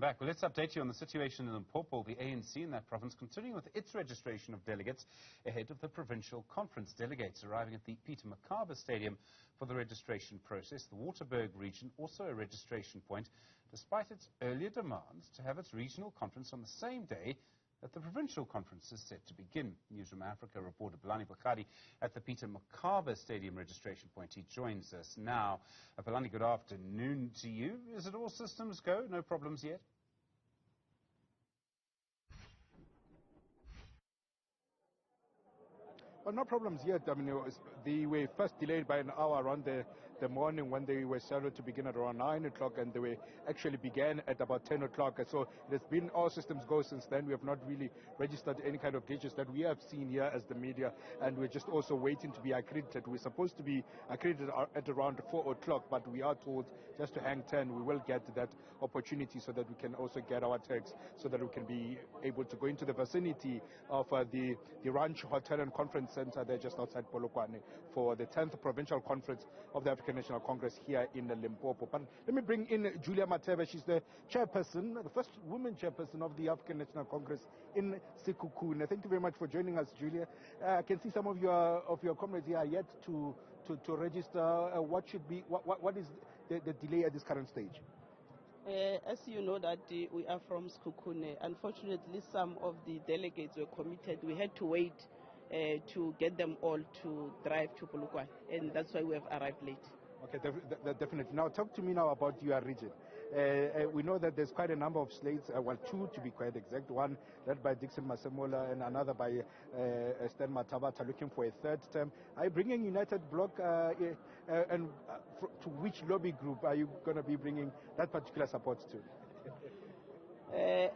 back. Well, let's update you on the situation in Limpopo. The ANC in that province continuing with its registration of delegates ahead of the Provincial Conference. Delegates arriving at the Peter Mokaba Stadium for the registration process. The Waterberg region also a registration point, despite its earlier demands to have its regional conference on the same day that the Provincial Conference is set to begin. Newzroom Afrika reporter Pelane Phakgadi at the Peter Mokaba Stadium registration point. He joins us now. Pelane, good afternoon to you. Is it all systems go? No problems yet? Well, no problems yet. I mean, they were first delayed by an hour around the morning when they were scheduled to begin at around 9 o'clock, and they were actually began at about 10 o'clock. So it has been all systems go since then. We have not really registered any kind of glitches that we have seen here as the media, and we're just also waiting to be accredited. We're supposed to be accredited at around 4 o'clock, but we are told just to hang 10. We will get that opportunity so that we can also get our tags, so that we can be able to go into the vicinity of the Ranch Hotel and Conference Center there just outside Polokwane for the 10th Provincial Conference of the African National Congress here in Limpopo. But let me bring in Julia Mateya. She's the chairperson, the first woman chairperson of the African National Congress in Sekhukhune. Thank you very much for joining us, Julia. I can see some of your comrades here are yet to register. What is the delay at this current stage? As you know that we are from Sekhukhune, unfortunately some of the delegates were committed. We had to wait to get them all to drive to Polokwane, and that's why we have arrived late. Okay, definitely. Now talk to me now about your region. We know that there's quite a number of slates, well, two to be quite exact, one led by Dixon Masemola and another by Stan Matabata, looking for a third term. Are you bringing United Bloc, and to which lobby group are you going to be bringing that particular support to?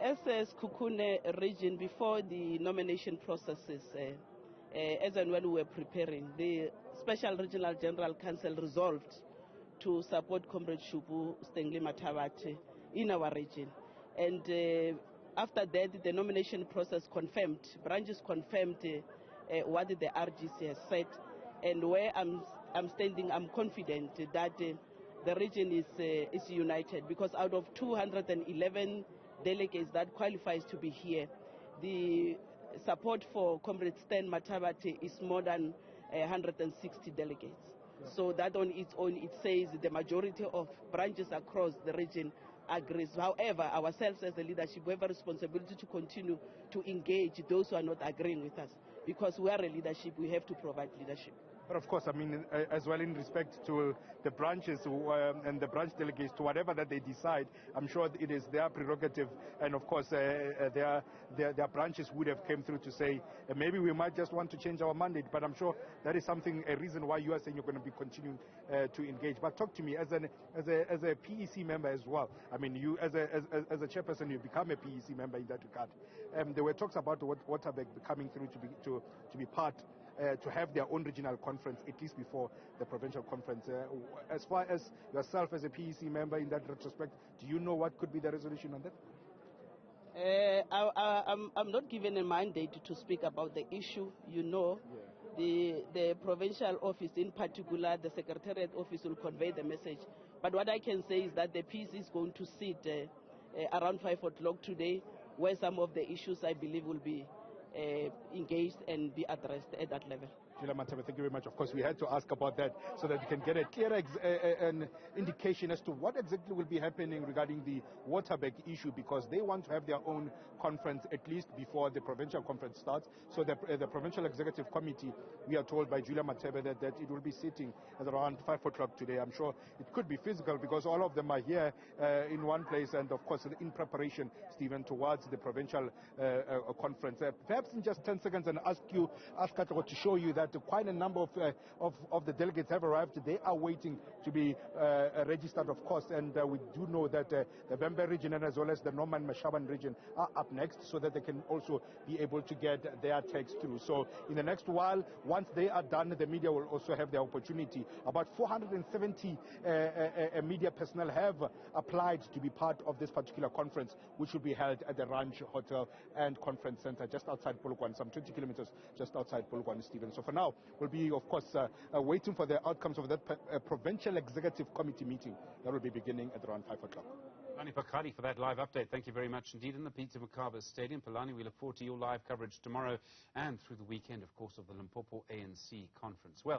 As a Sekhukhune region, before the nomination processes, as and when we were preparing, the Special Regional General Council resolved to support Comrade Shubu Stengli Mathabate in our region. And after that, the nomination process confirmed, branches confirmed what the RGC has said. And where I'm standing, I'm confident that the region is united, because out of 211 delegates that qualifies to be here, the support for Comrade Stan Matabate is more than 160 delegates. Yeah. So that on its own, it says the majority of branches across the region agrees. However, ourselves as the leadership, we have a responsibility to continue to engage those who are not agreeing with us, because we are a leadership, we have to provide leadership. But of course, I mean, as well in respect to the branches and the branch delegates, to whatever that they decide, I'm sure it is their prerogative. And of course, their branches would have come through to say, maybe we might just want to change our mandate. But I'm sure that is a reason why you are saying you're going to be continuing to engage. But talk to me as a PEC member as well. I mean, you as a chairperson, you become a PEC member in that regard. There were talks about Waterberg coming through to be part. To have their own regional conference, at least before the provincial conference. As far as yourself as a PEC member in that retrospect, do you know what could be the resolution on that? I'm not given a mandate to speak about the issue. You know, the provincial office, in particular the secretariat office, will convey the message. But what I can say is that the PEC is going to sit around 5 o'clock today, where some of the issues I believe will be engaged and be addressed at that level. Julia Mateya, thank you very much. Of course, we had to ask about that so that we can get a clear an indication as to what exactly will be happening regarding the Waterberg issue, because they want to have their own conference at least before the provincial conference starts. So the Provincial Executive Committee, we are told by Julia Mateya that it will be sitting at around 5 o'clock today. I'm sure it could be physical because all of them are here in one place, and of course in preparation, Stephen, towards the provincial conference. Perhaps in just 10 seconds and ask Katro to show you that quite a number of the delegates have arrived. They are waiting to be registered, of course, and we do know that the Vembe region and as well as the Norman Mashaban region are up next, so that they can also be able to get their tags through. So in the next while, once they are done, the media will also have the opportunity. About 470 media personnel have applied to be part of this particular conference, which will be held at the Ranch Hotel and Conference Center just outside Polokwane, some 20 kilometers just outside Polokwane, Stephen. So for now, we'll be, of course, waiting for the outcomes of that Provincial Executive Committee meeting that will be beginning at around 5 o'clock. Phakgadi for that live update. Thank you very much indeed. In the Peter Mokaba Stadium, Pelane, we look forward to your live coverage tomorrow and through the weekend, of course, of the Limpopo ANC conference. Well.